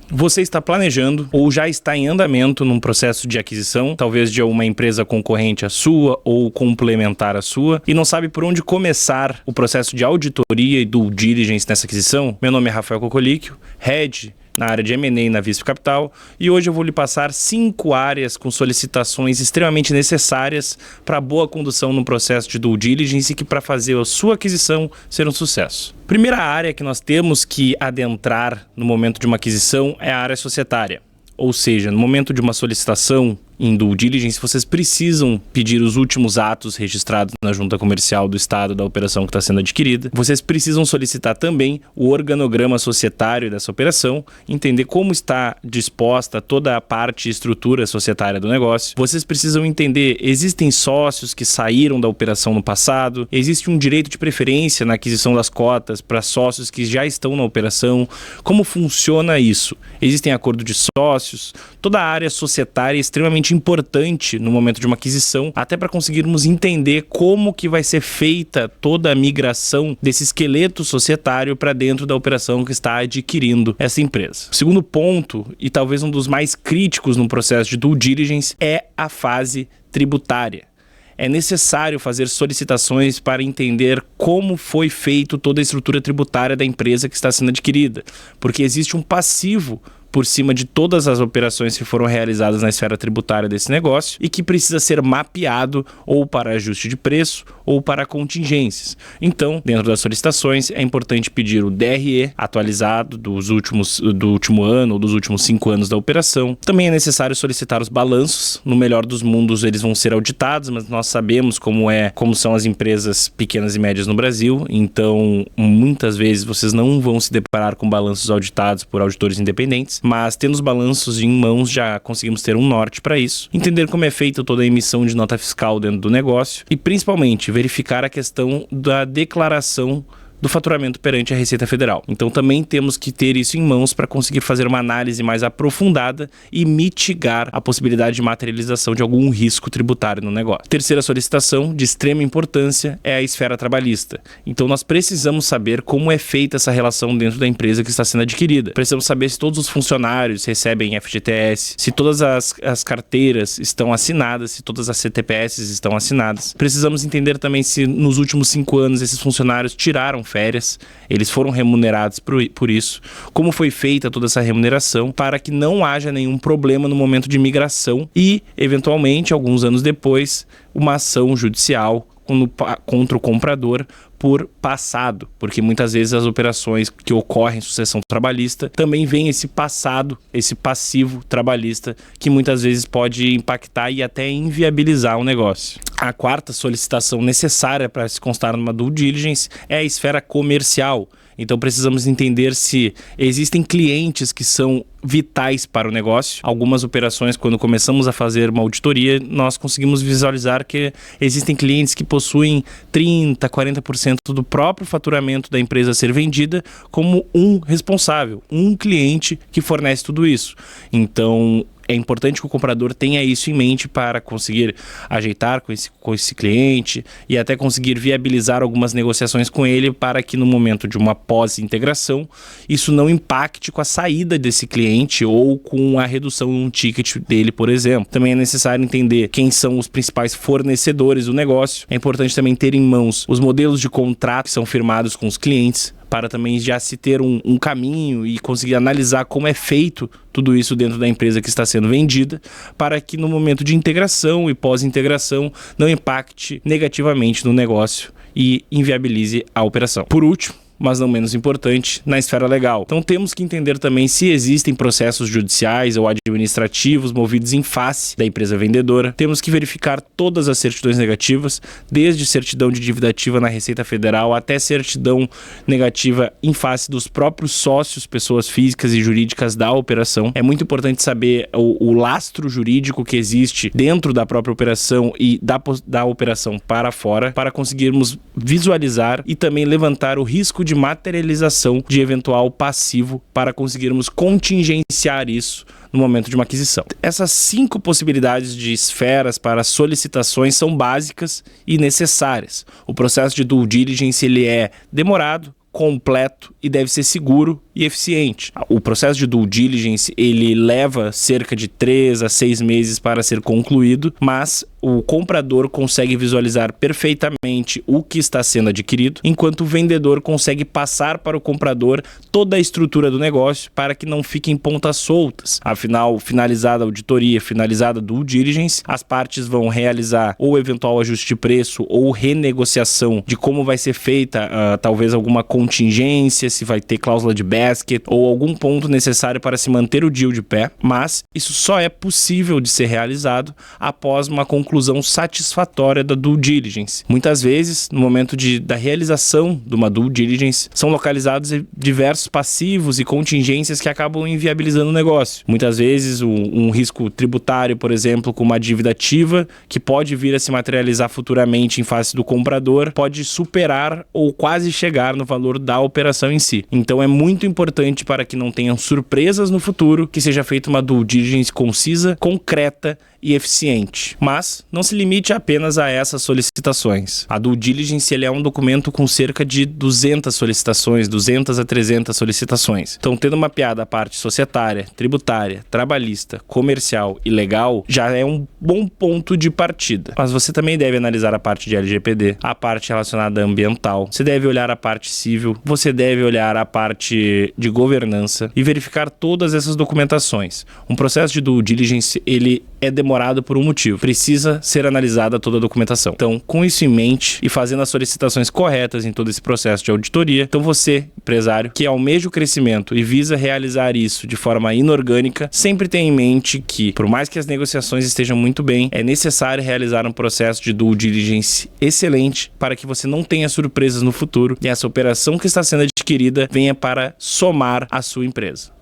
Você está planejando ou já está em andamento num processo de aquisição, talvez de uma empresa concorrente à sua ou complementar à sua, e não sabe por onde começar o processo de auditoria e due diligence nessa aquisição? Meu nome é Rafael Cocolicchio, Head na área de M&A na Visp Capital, e hoje eu vou lhe passar 5 áreas com solicitações extremamente necessárias para a boa condução no processo de due diligence e que para fazer a sua aquisição ser um sucesso. Primeira área que nós temos que adentrar no momento de uma aquisição é a área societária. Ou seja, no momento de uma solicitação em due diligence, vocês precisam pedir os últimos atos registrados na junta comercial do estado da operação que está sendo adquirida. Vocês precisam solicitar também o organograma societário dessa operação, entender como está disposta toda a parte e estrutura societária do negócio. Vocês precisam entender, existem sócios que saíram da operação no passado, existe um direito de preferência na aquisição das cotas para sócios que já estão na operação, como funciona isso? Existem acordo de sócios, toda a área societária é extremamente importante no momento de uma aquisição, até para conseguirmos entender como que vai ser feita toda a migração desse esqueleto societário para dentro da operação que está adquirindo essa empresa. O segundo ponto, e talvez um dos mais críticos no processo de due diligence, é a fase tributária. É necessário fazer solicitações para entender como foi feito toda a estrutura tributária da empresa que está sendo adquirida, porque existe um passivo por cima de todas as operações que foram realizadas na esfera tributária desse negócio e que precisa ser mapeado ou para ajuste de preço ou para contingências. Então, dentro das solicitações, é importante pedir o DRE atualizado do último ano ou dos últimos 5 anos da operação. Também é necessário solicitar os balanços. No melhor dos mundos, eles vão ser auditados, mas nós sabemos como são as empresas pequenas e médias no Brasil. Então, muitas vezes vocês não vão se deparar com balanços auditados por auditores independentes, mas tendo os balanços em mãos já conseguimos ter um norte para isso, entender como é feita toda a emissão de nota fiscal dentro do negócio e principalmente verificar a questão da declaração do faturamento perante a Receita Federal. Então também temos que ter isso em mãos para conseguir fazer uma análise mais aprofundada e mitigar a possibilidade de materialização de algum risco tributário no negócio. Terceira solicitação, de extrema importância, é a esfera trabalhista. Então nós precisamos saber como é feita essa relação dentro da empresa que está sendo adquirida. Precisamos saber se todos os funcionários recebem FGTS, se todas as carteiras estão assinadas, se todas as CTPS estão assinadas. Precisamos entender também se nos últimos 5 anos esses funcionários tiraram férias, eles foram remunerados por isso, como foi feita toda essa remuneração para que não haja nenhum problema no momento de migração e, eventualmente, alguns anos depois, uma ação judicial contra o comprador por passado, porque muitas vezes as operações que ocorrem em sucessão trabalhista também vem esse passado, esse passivo trabalhista que muitas vezes pode impactar e até inviabilizar o negócio. A quarta solicitação necessária para se constar numa due diligence é a esfera comercial. Então precisamos entender se existem clientes que são vitais para o negócio. Algumas operações, quando começamos a fazer uma auditoria, nós conseguimos visualizar que existem clientes que possuem 30%, 40% do próprio faturamento da empresa a ser vendida como um responsável, um cliente que fornece tudo isso. Então é importante que o comprador tenha isso em mente para conseguir ajeitar com esse cliente e até conseguir viabilizar algumas negociações com ele para que no momento de uma pós-integração isso não impacte com a saída desse cliente ou com a redução no ticket dele, por exemplo. Também é necessário entender quem são os principais fornecedores do negócio. É importante também ter em mãos os modelos de contrato que são firmados com os clientes, para também já se ter um caminho e conseguir analisar como é feito tudo isso dentro da empresa que está sendo vendida, para que no momento de integração e pós-integração não impacte negativamente no negócio e inviabilize a operação. Por último, mas não menos importante, na esfera legal. Então temos que entender também se existem processos judiciais ou administrativos movidos em face da empresa vendedora. Temos que verificar todas as certidões negativas, desde certidão de dívida ativa na Receita Federal até certidão negativa em face dos próprios sócios, pessoas físicas e jurídicas da operação. É muito importante saber o lastro jurídico que existe dentro da própria operação e da operação para fora, para conseguirmos visualizar e também levantar o risco de materialização de eventual passivo para conseguirmos contingenciar isso no momento de uma aquisição. Essas 5 possibilidades de esferas para solicitações são básicas e necessárias. O processo de due diligence ele é demorado, completo e deve ser seguro e eficiente. O processo de due diligence, ele leva cerca de 3 a 6 meses para ser concluído, mas o comprador consegue visualizar perfeitamente o que está sendo adquirido, enquanto o vendedor consegue passar para o comprador toda a estrutura do negócio para que não fiquem pontas soltas. Afinal, finalizada a auditoria, finalizada a due diligence, as partes vão realizar ou eventual ajuste de preço ou renegociação de como vai ser feita, talvez alguma contingência, se vai ter cláusula de basket ou algum ponto necessário para se manter o deal de pé, mas isso só é possível de ser realizado após uma conclusão satisfatória da due diligence. Muitas vezes, no momento da realização de uma due diligence, são localizados diversos passivos e contingências que acabam inviabilizando o negócio. Muitas vezes, um risco tributário, por exemplo, com uma dívida ativa, que pode vir a se materializar futuramente em face do comprador, pode superar ou quase chegar no valor da operação em si. Então, é muito importante para que não tenham surpresas no futuro, que seja feita uma due diligence concisa, concreta e eficiente. Mas não se limite apenas a essas solicitações. A due diligence ele é um documento com cerca de 200 solicitações, 200 a 300 solicitações. Então, tendo mapeada a parte societária, tributária, trabalhista, comercial e legal, já é um bom ponto de partida. Mas você também deve analisar a parte de LGPD, a parte relacionada à ambiental, você deve olhar a parte civil, você deve olhar a parte de governança e verificar todas essas documentações. Um processo de due diligence, ele é demorado por um motivo. Precisa ser analisada toda a documentação. Então, com isso em mente e fazendo as solicitações corretas em todo esse processo de auditoria, então você, empresário, que almeja o crescimento e visa realizar isso de forma inorgânica, sempre tenha em mente que, por mais que as negociações estejam muito bem, é necessário realizar um processo de due diligence excelente para que você não tenha surpresas no futuro e essa operação que está sendo adquirida venha para somar a sua empresa.